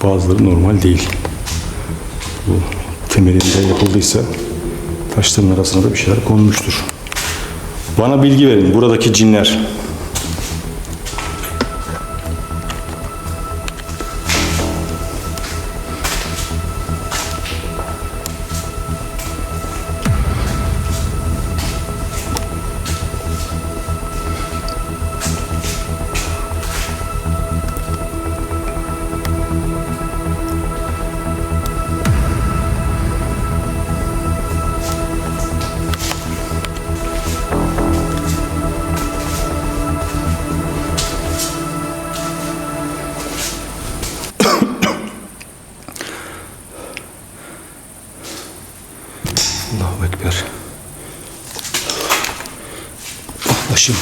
Bazıları normal değil. Bu temelinde yapıldıysa taşların arasına da bir şeyler konmuştur. Bana bilgi verin. Buradaki cinler. Allahu Ekber. Ah başım.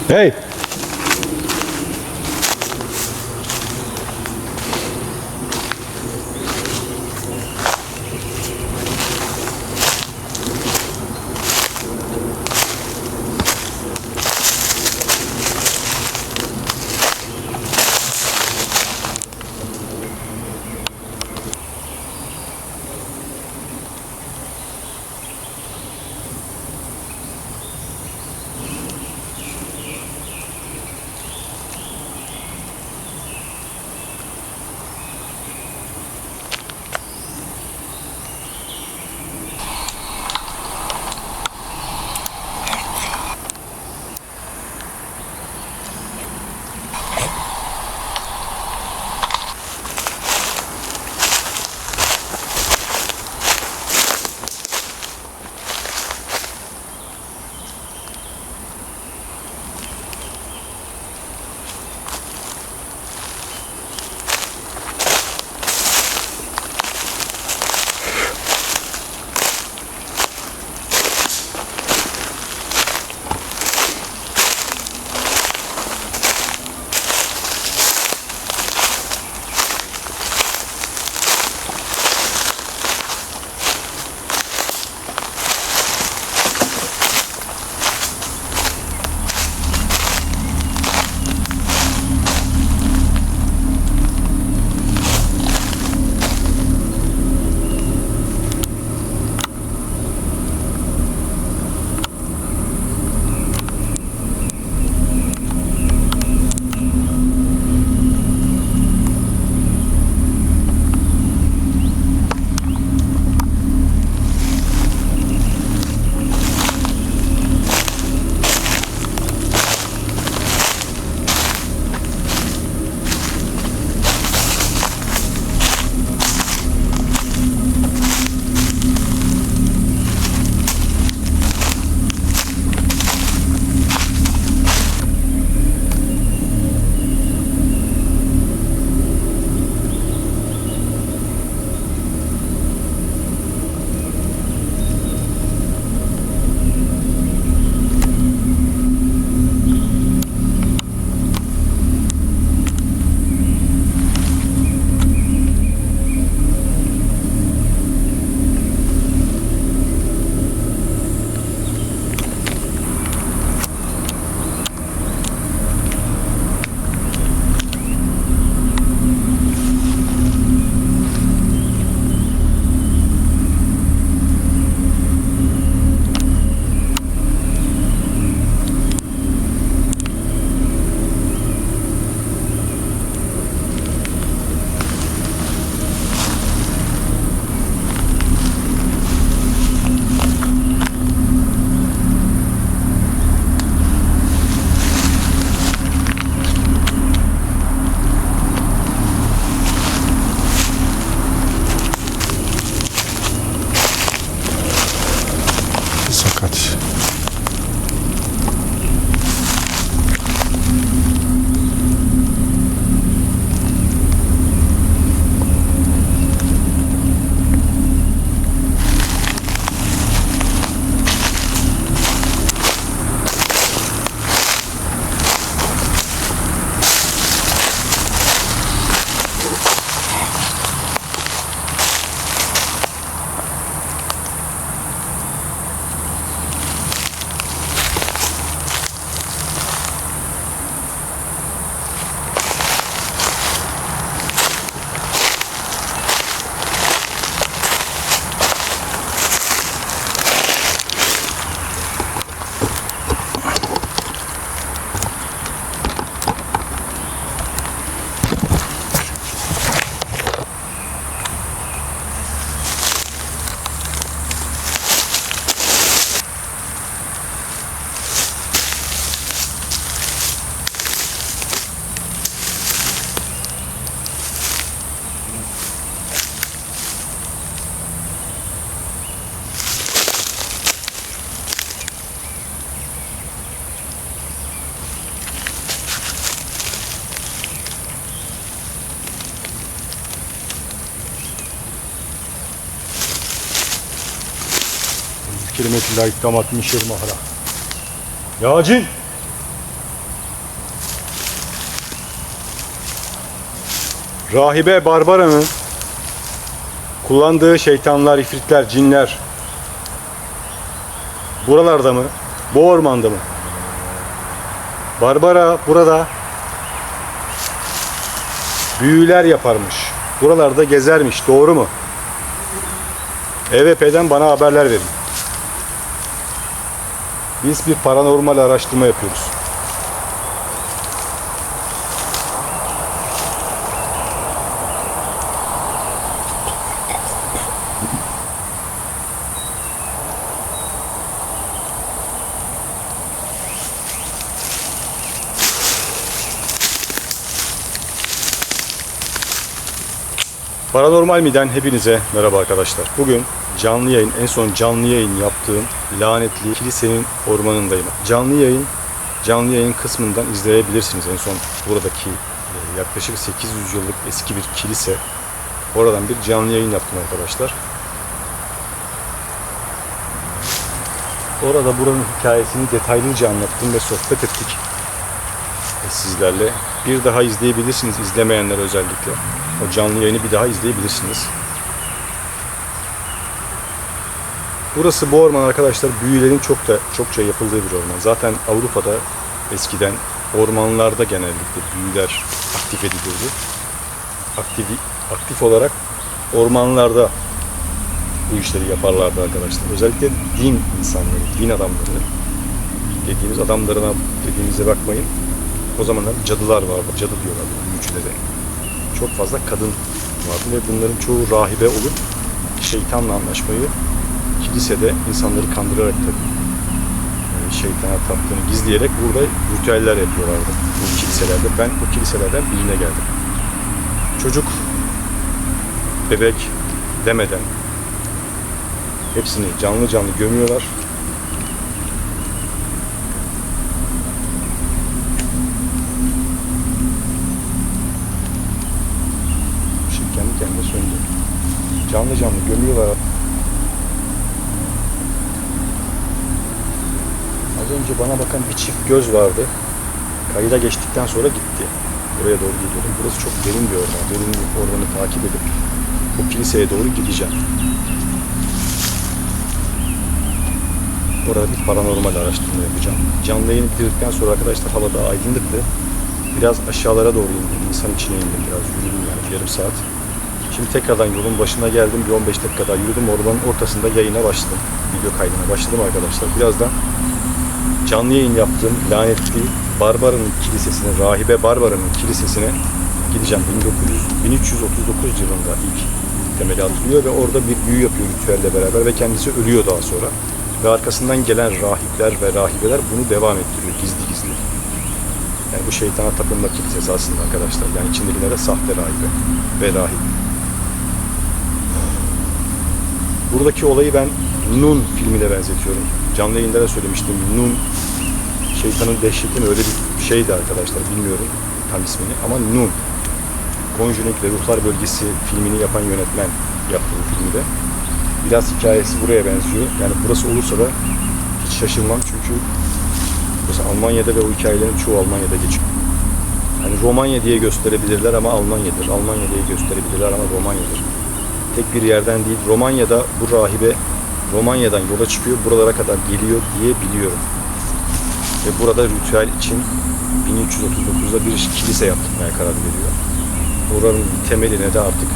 Hey! kelimetillahi damat min şerri mahra. Ya cin! Rahibe Barbara'nın kullandığı şeytanlar, ifritler, cinler buralarda mı? Bu ormanda mı? Barbara burada büyüler yaparmış. Buralarda gezermiş. Doğru mu? EVP'den bana haberler verin. Biz bir paranormal araştırma yapıyoruz. Paranormal Mi'den hepinize merhaba arkadaşlar. Bugün canlı yayın, en son canlı yayın yaptığım lanetli kilisenin ormanındayım. Canlı yayın kısmından izleyebilirsiniz. En son buradaki yaklaşık 800 yıllık eski bir kilise. Oradan bir canlı yayın yaptım arkadaşlar. Orada buranın hikayesini detaylıca anlattım ve sohbet ettik sizlerle. Bir daha izleyebilirsiniz, izlemeyenler özellikle. O canlı yayını bir daha izleyebilirsiniz. Burası bu orman arkadaşlar, büyülerin çokça yapıldığı bir orman. Zaten Avrupa'da eskiden ormanlarda genellikle büyüler aktif edilirdi. Aktif olarak ormanlarda bu işleri yaparlardı arkadaşlar. Özellikle din insanları, din adamları dediğimiz adamlarına dediğimize bakmayın. O zamanlar cadılar vardı. Cadı diyorlardı büyücülere. Çok fazla kadın vardı ve bunların çoğu rahibe olup şeytanla anlaşmayı kilisede insanları kandırarak şeytana taptığını gizleyerek burada ritüeller yapıyorlardı bu kiliselerde. Ben bu kiliselerden birine geldim. Çocuk, bebek demeden hepsini canlı canlı gömüyorlar. Kendi kendine söndü. Canlı canlı gömüyorlar. Az önce bana bakan bir çift göz vardı. Kayıda geçtikten sonra gitti. Buraya doğru gidiyordum. Burası çok derin bir orman. Derin bir ormanı takip edip o kiliseye doğru gideceğim. Orada bir paranormal araştırma yapacağım. Canlı yayını bitirdikten sonra arkadaşlar hava daha aydınlıktı. Biraz aşağılara doğru indim. İnsan içine indim. Biraz yürüdüm yani yarım saat. Şimdi tekrardan yolun başına geldim. Bir 15 dakika daha yürüdüm. Ormanın ortasında yayına başladım. Video kaydına başladım arkadaşlar. Birazdan canlı yayın yaptığım lanetli Barbara'nın kilisesine, Rahibe Barbara'nın kilisesine gideceğim. 1339 yılında ilk temeli atılıyor ve orada bir büyü yapıyor ritüelle beraber ve kendisi ölüyor daha sonra. Ve arkasından gelen rahipler ve rahibeler bunu devam ettiriyor gizli gizli. Yani bu şeytana tapınma kilisesi aslında arkadaşlar. Yani içindekilere sahte rahibe ve rahip. Buradaki olayı ben Nun filmine benzetiyorum. Canlı yayında da söylemiştim. Nun, şeytanın dehşeti mi öyle bir şeydi arkadaşlar. Bilmiyorum tam ismini ama Nun. Conjuring ve Ruhlar Bölgesi filmini yapan yönetmen yaptı bu filmi de. Biraz hikayesi buraya benziyor. Yani burası olursa da hiç şaşırmam çünkü burası Almanya'da ve o hikayelerin çoğu Almanya'da geçiyor. Yani Romanya diye gösterebilirler ama Almanya'dır. Almanya diye gösterebilirler ama Romanya'dır. Tek bir yerden değil. Romanya'da bu rahibe Romanya'dan yola çıkıyor, buralara kadar geliyor diye biliyorum. Ve burada ritüel için 1339'da bir kilise yaptırmaya karar veriyor. Oranın temeline de artık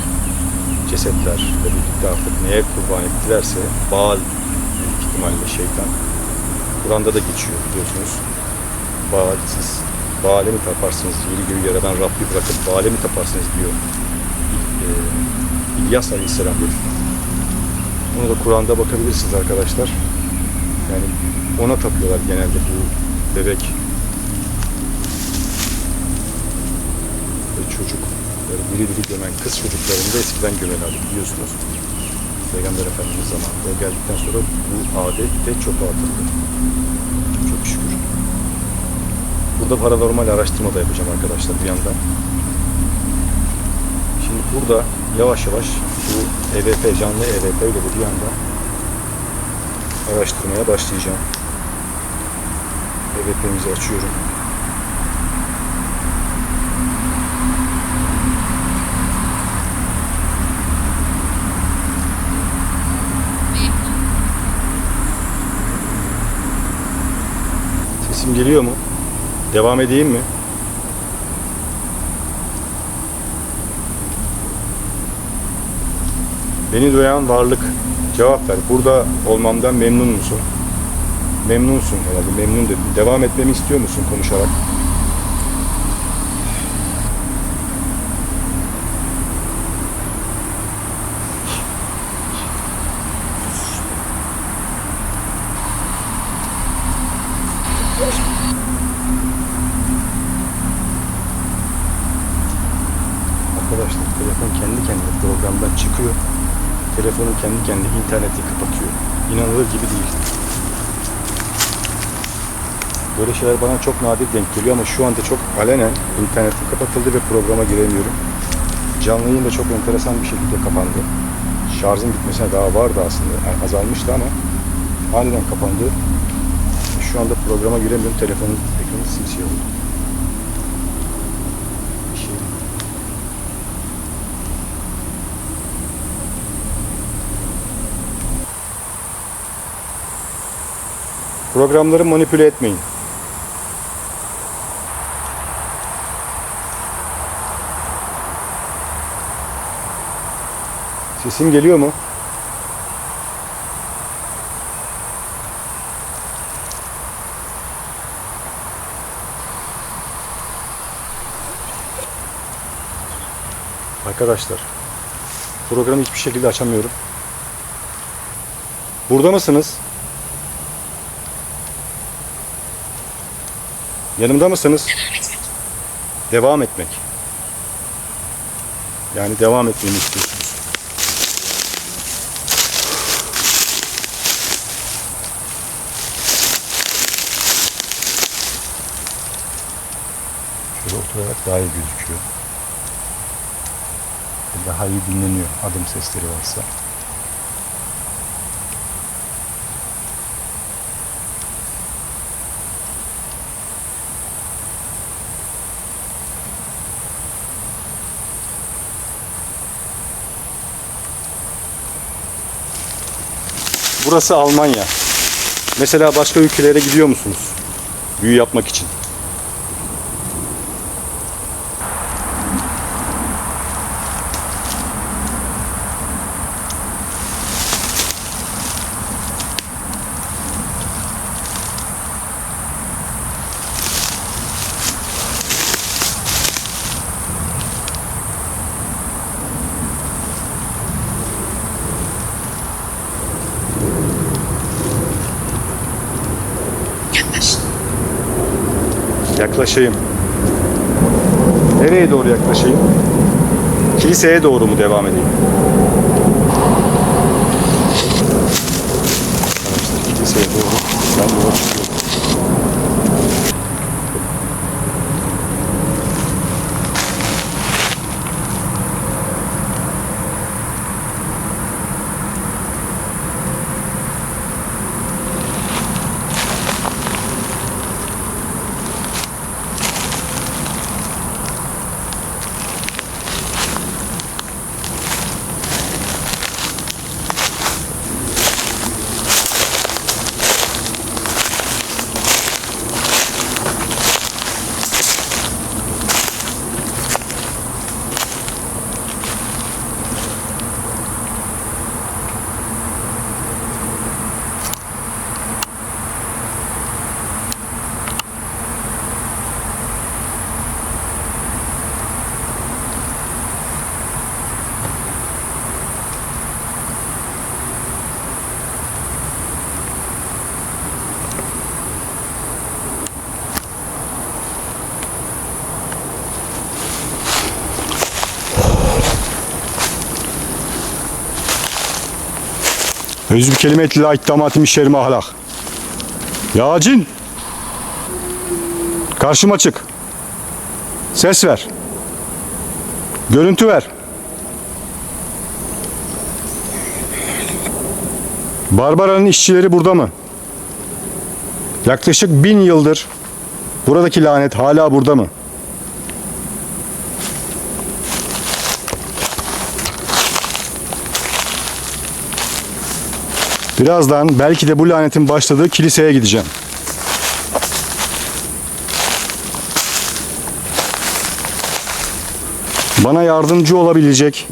cesetlerle birlikte artık neye kurban ettilerse Baal büyük ihtimalle şeytan. Kur'an'da da geçiyor biliyorsunuz. Baal, siz Baal'e mi taparsınız? Yeri göğü yaradan Rabbi bırakıp Baal'e mi taparsınız diyor. İlyas Aleyhisselam diyor. Onu da Kur'an'da bakabilirsiniz arkadaşlar. Yani ona tapıyorlar genelde bu bebek ve çocuk. Böyle diri diri gömen kız çocuklarını da eskiden gömerlerdi biliyorsunuz. Peygamber Efendimiz zamanında geldikten sonra bu adet de çok artıldı. Çok şükür. Burada paranormal araştırma da yapacağım arkadaşlar bir yandan. Şimdi burada yavaş yavaş bu EVP, canlı EVP ile de bir yandan araştırmaya başlayacağım. BBP'mizi açıyorum. Sesim geliyor mu? Devam edeyim mi? Beni duyan varlık, cevap ver. Burada olmamdan memnun musun? Memnunsun herhalde. Memnun dedim. Devam etmemi istiyor musun konuşarak? Arkadaşlar telefon kendi kendine programdan çıkıyor. Telefonun kendi kendine interneti kapatıyor. İnanılır gibi değil. Böyle şeyler bana çok nadir denk geliyor ama şu anda çok alenen internetim kapatıldı ve programa giremiyorum. Canlı yayın da çok enteresan bir şekilde kapandı. Şarjın bitmesine daha vardı aslında. Yani azalmıştı ama aniden kapandı. Şu anda programa giremiyorum. Telefonun ekranı simsiyah oldu. Bir şey. Programları manipüle etmeyin. Sesim geliyor mu? Arkadaşlar, programı hiçbir şekilde açamıyorum. Burada mısınız? Yanımda mısınız? Devam etmek. Yani devam etmemi istiyorsunuz. Şöyle oturarak daha iyi gözüküyor. Daha iyi dinleniyor adım sesleri varsa. Burası Almanya. Mesela başka ülkelere gidiyor musunuz? Büyü yapmak için. Yaklaşayım. Nereye doğru yaklaşayım? Kiliseye doğru mu devam edeyim? Arkadaşlar kiliseye doğru ben yola çıkıyorum. Özü bir kelime etli la ittamatim işlerime ahlak. Ya cin! Karşıma çık. Ses ver. Görüntü ver. Barbara'nın işçileri burada mı? Yaklaşık 1000 yıldır buradaki lanet hala burada mı? Birazdan belki de bu lanetin başladığı kiliseye gideceğim. Bana yardımcı olabilecek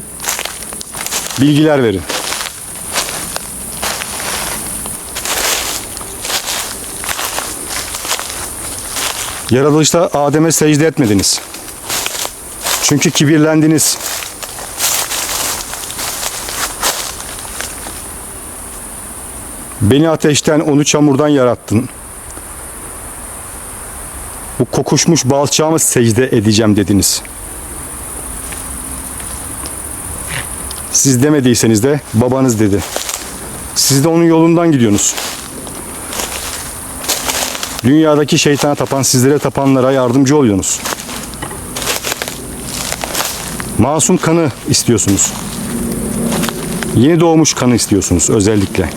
bilgiler verin. Yaratılışta Adem'e secde etmediniz. Çünkü kibirlendiniz. Beni ateşten, onu çamurdan yarattın. Bu kokuşmuş balçağa mı secde edeceğim dediniz. Siz demediyseniz de babanız dedi. Siz de onun yolundan gidiyorsunuz. Dünyadaki şeytana tapan, sizlere tapanlara yardımcı oluyorsunuz. Masum kanı istiyorsunuz. Yeni doğmuş kanı istiyorsunuz özellikle.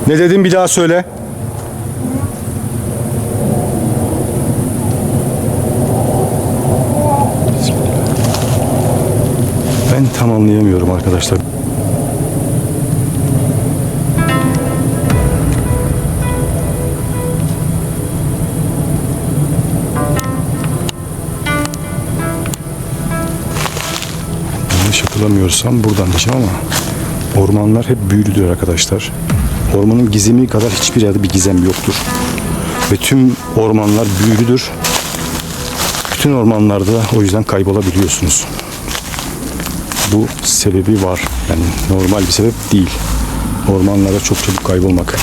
Ne dedim bir daha söyle. Ben tam anlayamıyorum arkadaşlar. Yanlış hatırlamıyorsam buradan diyeceğim ama ormanlar hep büyülüdür arkadaşlar. Ormanın gizemi kadar hiçbir yerde bir gizem yoktur. Ve tüm ormanlar büyülüdür. Bütün ormanlarda o yüzden kaybolabiliyorsunuz. Bu sebebi var. Yani normal bir sebep değil. Ormanlara çok çabuk kaybolmak.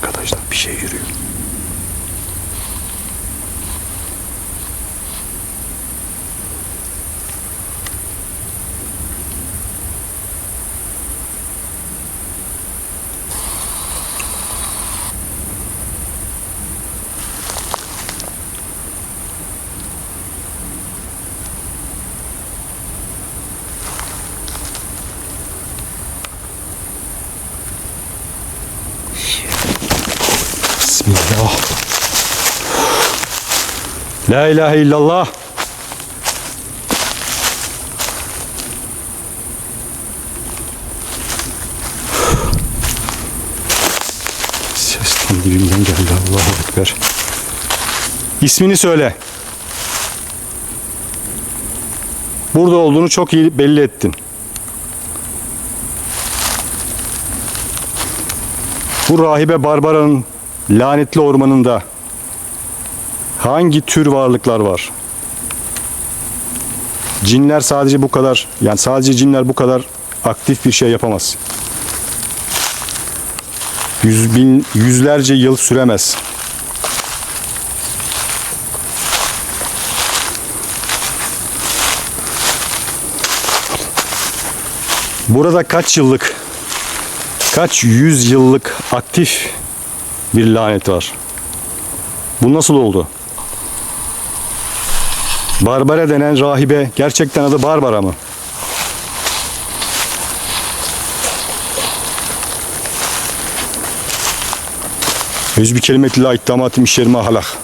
Arkadaşlar bir şey yürüyor. Bismillah. La ilahe illallah. Ses tam dibimden geldi. Allahu Ekber. İsmini söyle. Burada olduğunu çok iyi belli ettin. Bu rahibe Barbara'nın lanetli ormanında hangi tür varlıklar var? Cinler sadece bu kadar, yani sadece cinler bu kadar aktif bir şey yapamaz. yüzlerce yıl süremez. Burada kaç yüz yıllık aktif bir lanet var. Bu nasıl oldu? Barbara denen rahibe gerçekten adı Barbara mı? Yüz bir kelimetle ittihamatim işlerime halak.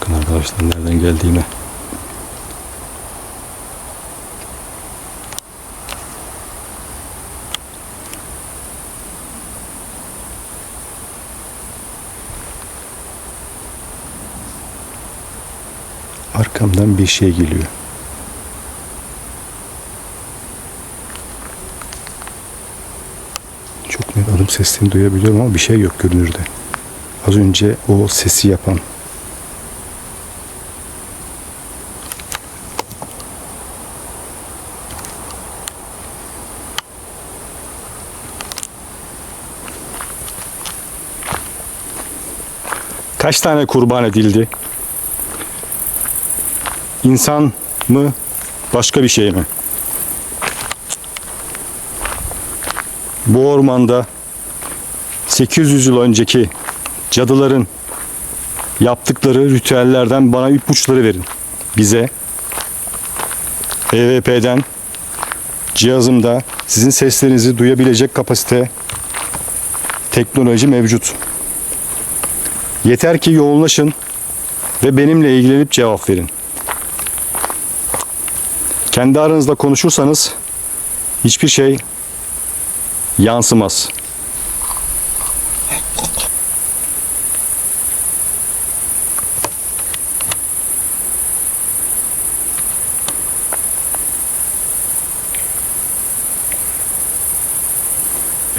Bakın arkadaşlar nereden geldiğimi. Arkamdan bir şey geliyor. Çok net adım seslerini duyabiliyorum ama bir şey yok görünürde. Az önce o sesi yapan. Kaç tane kurban edildi? İnsan mı? Başka bir şey mi? Bu ormanda 800 yıl önceki cadıların yaptıkları ritüellerden bana ipuçları verin. Bize EVP'den cihazımda sizin seslerinizi duyabilecek kapasite teknoloji mevcut. Yeter ki yoğunlaşın ve benimle ilgilenip cevap verin. Kendi aranızda konuşursanız hiçbir şey yansımaz.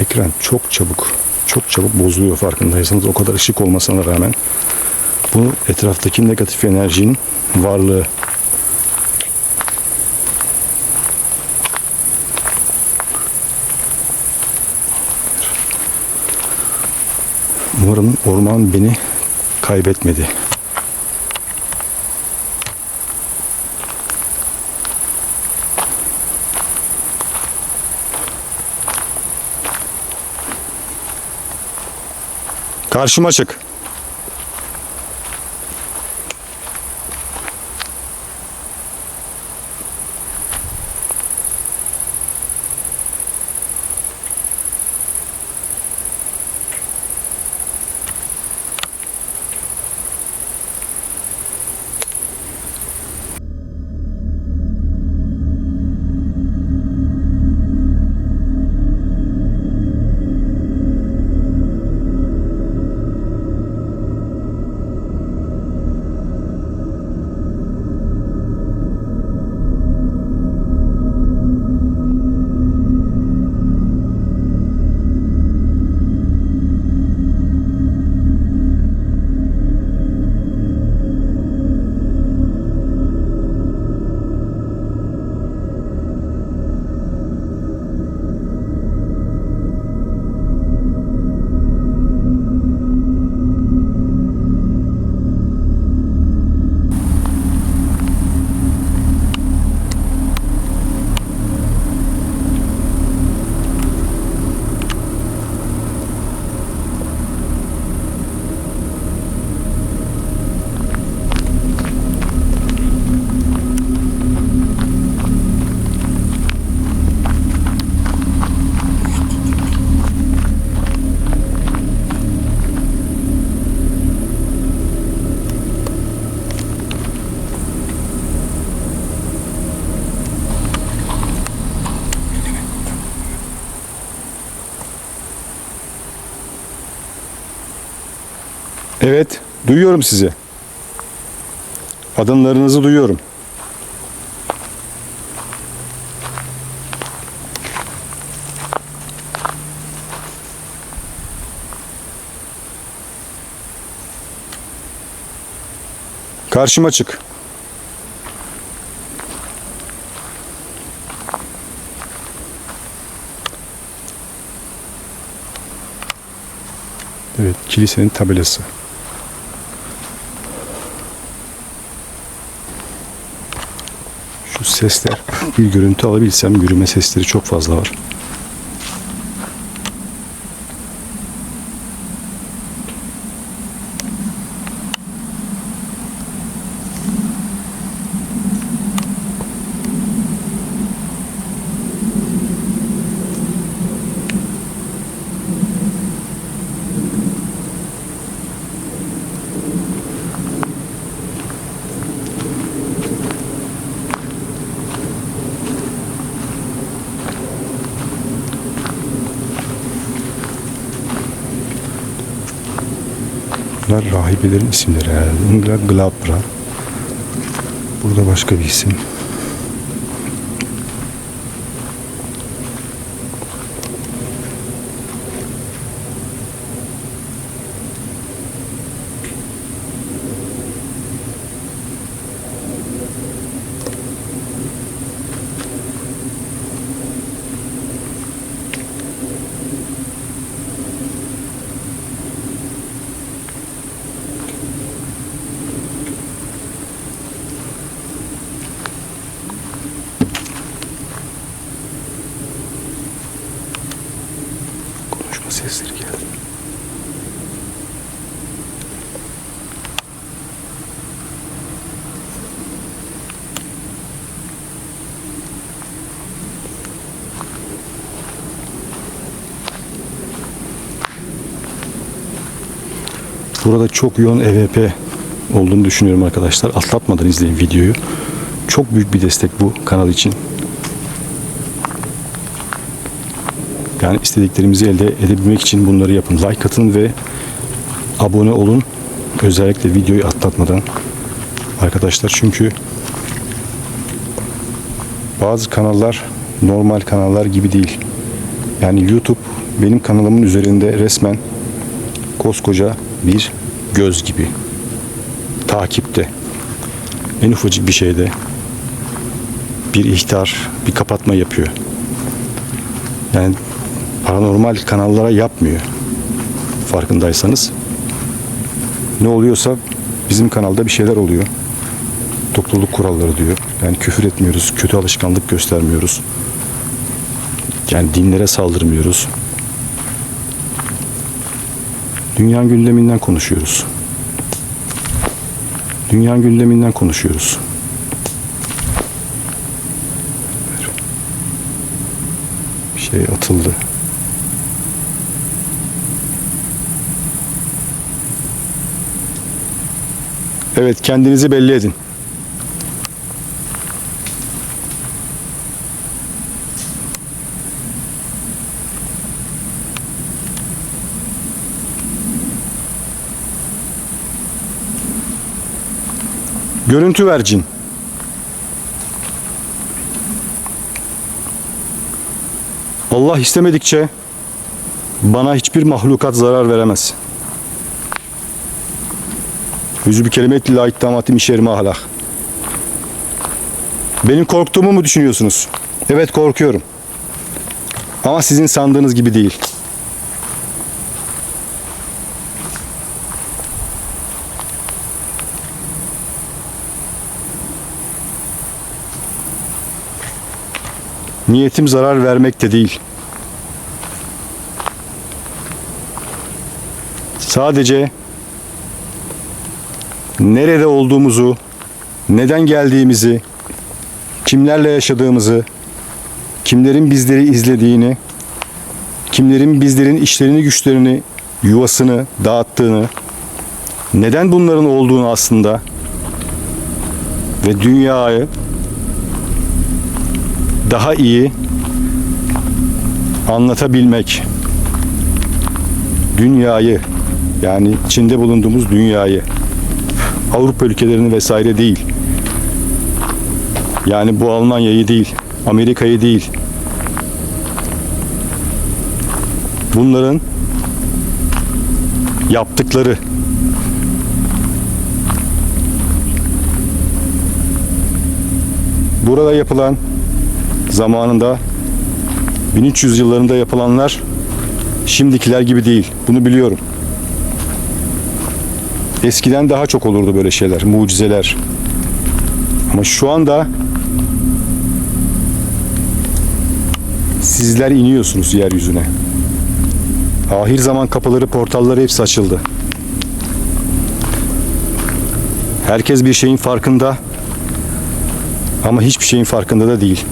Ekran çok çabuk bozuluyor farkındaysanız. O kadar ışık olmasına rağmen bu etraftaki negatif enerjinin varlığı. Umarım orman beni kaybetmedi. Karşıma çık. Evet, duyuyorum sizi. Adımlarınızı duyuyorum. Karşıma çık. Evet, kilisenin tabelası. Şu sesler, bir görüntü alabilsem, yürüme sesleri çok fazla var. Bunlar rahibelerin isimleri herhalde. Ingra Glabra. Burada başka bir isim. Konuşma sesleri geldi. Burada çok yoğun EVP olduğunu düşünüyorum arkadaşlar. Atlatmadan izleyin videoyu. Çok büyük bir destek bu kanal için. Yani istediklerimizi elde edebilmek için bunları yapın. Like atın ve abone olun. Özellikle videoyu atlatmadan. Arkadaşlar çünkü bazı kanallar normal kanallar gibi değil. Yani YouTube benim kanalımın üzerinde resmen koskoca bir göz gibi. Takipte. En ufacık bir şeyde bir ihtar, bir kapatma yapıyor. Yani paranormal kanallara yapmıyor. Farkındaysanız. Ne oluyorsa bizim kanalda bir şeyler oluyor. Topluluk kuralları diyor. Yani küfür etmiyoruz, kötü alışkanlık göstermiyoruz. Yani dinlere saldırmıyoruz. Dünya gündeminden konuşuyoruz. Dünya gündeminden konuşuyoruz. Bir şey atıldı. Evet, kendinizi belli edin. Görüntü ver cin. Allah istemedikçe bana hiçbir mahlukat zarar veremez. Yüzü bir kelime-i la ittamatim işerime ahlak. Benim korktuğumu mu düşünüyorsunuz? Evet, korkuyorum. Ama sizin sandığınız gibi değil. Niyetim zarar vermek de değil. Sadece nerede olduğumuzu, neden geldiğimizi, kimlerle yaşadığımızı, kimlerin bizleri izlediğini, kimlerin bizlerin işlerini, güçlerini, yuvasını dağıttığını, neden bunların olduğunu aslında ve dünyayı daha iyi anlatabilmek, dünyayı Yani içinde bulunduğumuz dünyayı, Avrupa ülkelerini vesaire değil. Yani bu Almanya'yı değil, Amerika'yı değil. Bunların yaptıkları, burada yapılan, zamanında 1300 yıllarında yapılanlar şimdikiler gibi değil. Bunu biliyorum. Eskiden daha çok olurdu böyle şeyler, mucizeler. Ama şu anda sizler iniyorsunuz yeryüzüne. Ahir zaman kapıları, portalları hepsi açıldı. Herkes bir şeyin farkında ama hiçbir şeyin farkında da değil.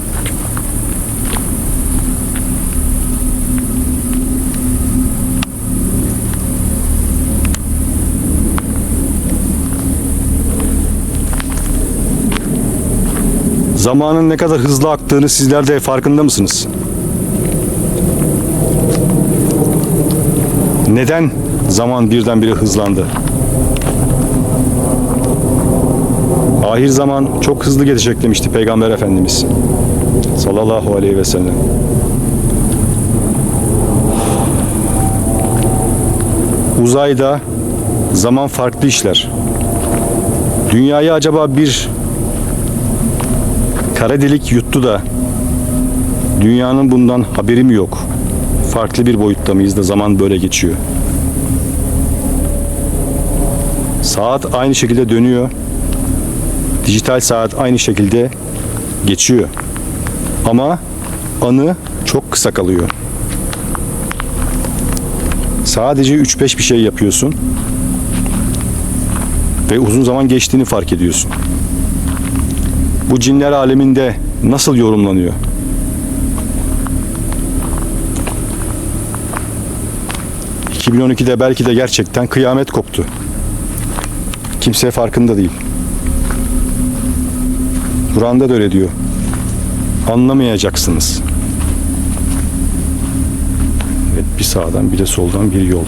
Zamanın ne kadar hızlı aktığını sizler de farkında mısınız? Neden zaman birdenbire hızlandı? Ahir zaman çok hızlı gelecek demişti Peygamber Efendimiz sallallahu aleyhi ve sellem. Uzayda zaman farklı işler. Dünyayı acaba bir kara delik yuttu da dünyanın bundan haberi mi yok? Farklı bir boyutta mıyız da zaman böyle geçiyor? Saat aynı şekilde dönüyor. Dijital saat aynı şekilde geçiyor. Ama anı çok kısa kalıyor. Sadece 3-5 bir şey yapıyorsun ve uzun zaman geçtiğini fark ediyorsun. Bu cinler aleminde nasıl yorumlanıyor? ...2012'de belki de gerçekten kıyamet koptu. Kimse farkında değil. Kur'an'da da öyle diyor. Anlamayacaksınız. Evet, bir sağdan bir de soldan bir yol.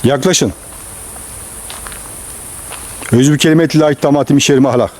Yaklaşın. Özü bir kelimetillahi tamatim şerime ahlak.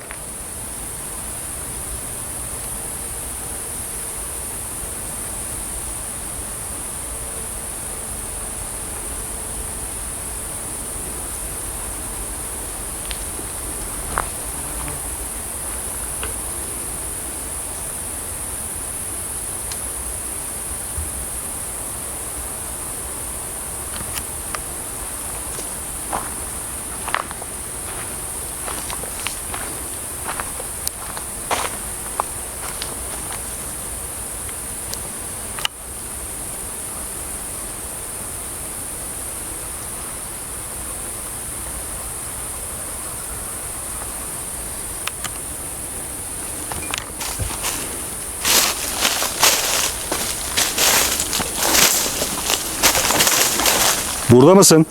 Burada mısın?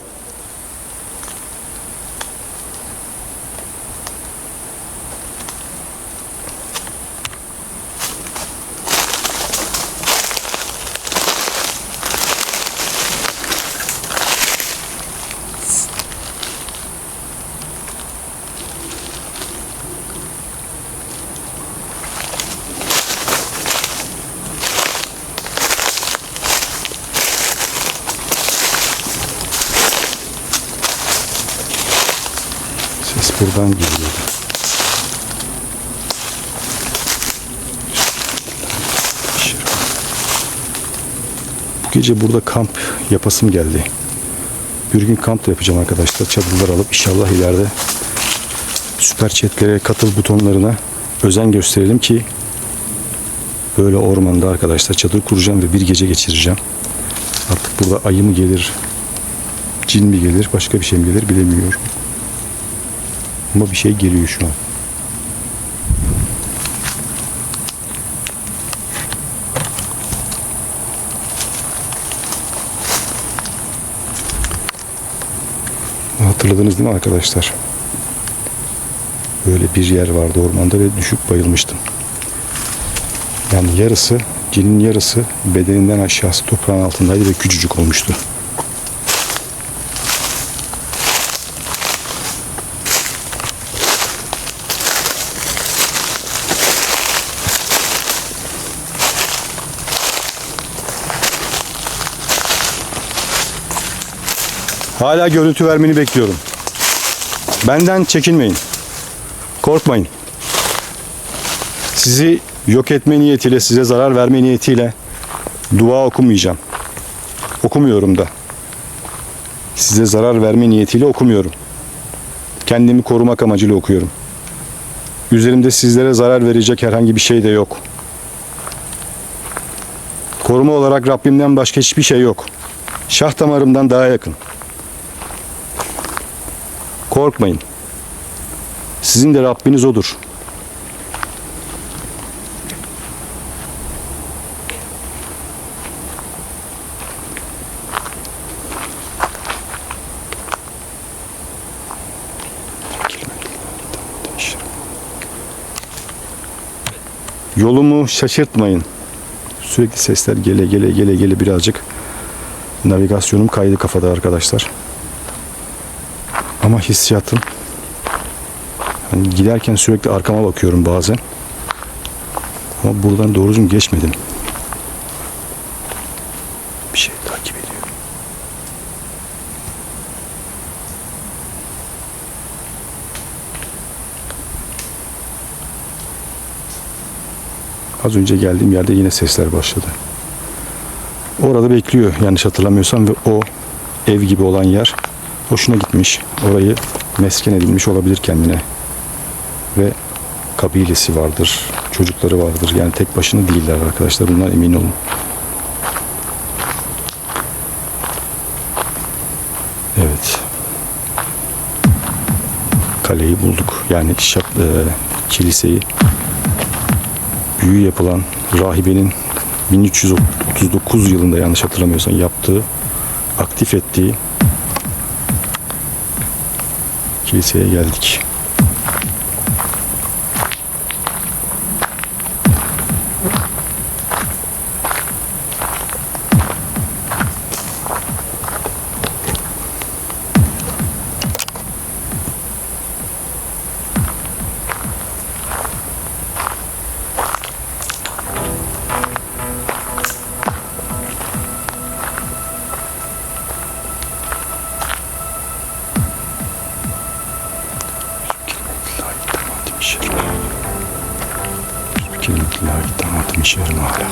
Ses buradan geliyor. Bu gece burada kamp yapasım geldi. Bir gün kamp da yapacağım arkadaşlar. Çadırlar alıp inşallah ileride süper chatlere, katıl butonlarına özen gösterelim ki böyle ormanda arkadaşlar çadır kuracağım ve bir gece geçireceğim. Artık burada ayı mı gelir, cin mi gelir, başka bir şey mi gelir bilemiyorum. Ama bir şey geliyor şu an. Hatırladınız değil mi arkadaşlar? Böyle bir yer vardı ormanda ve düşüp bayılmıştım. Yani yarısı, cinin yarısı bedeninden aşağısı toprağın altındaydı ve küçücük olmuştu. Hala görüntü vermeni bekliyorum. Benden çekinmeyin. Korkmayın. Sizi yok etme niyetiyle, size zarar verme niyetiyle dua okumayacağım. Okumuyorum da. Size zarar verme niyetiyle okumuyorum. Kendimi korumak amacıyla okuyorum. Üzerimde sizlere zarar verecek herhangi bir şey de yok. Koruma olarak Rabbimden başka hiçbir şey yok. Şah damarımdan daha yakın. Korkmayın. Sizin de Rabbiniz odur. Yolumu şaşırtmayın. Sürekli sesler gele birazcık navigasyonum kaydı kafada arkadaşlar. Ama hissiyatım, hani giderken sürekli arkama bakıyorum bazen. Ama buradan doğru düzgün geçmedim. Bir şey takip ediyor. Az önce geldiğim yerde yine sesler başladı. Orada bekliyor yanlış hatırlamıyorsam ve o ev gibi olan yer hoşuna gitmiş. Orayı mesken edilmiş olabilir kendine. Ve kabilesi vardır, çocukları vardır. Yani tek başına değiller arkadaşlar. Bundan emin olun. Evet. Kaleyi bulduk. Yani kiliseyi. Büyü yapılan rahibenin 1339 yılında yanlış hatırlamıyorsam yaptığı, aktif ettiği kiliseye geldik. Kelimetillahi tamatim şerrim hala.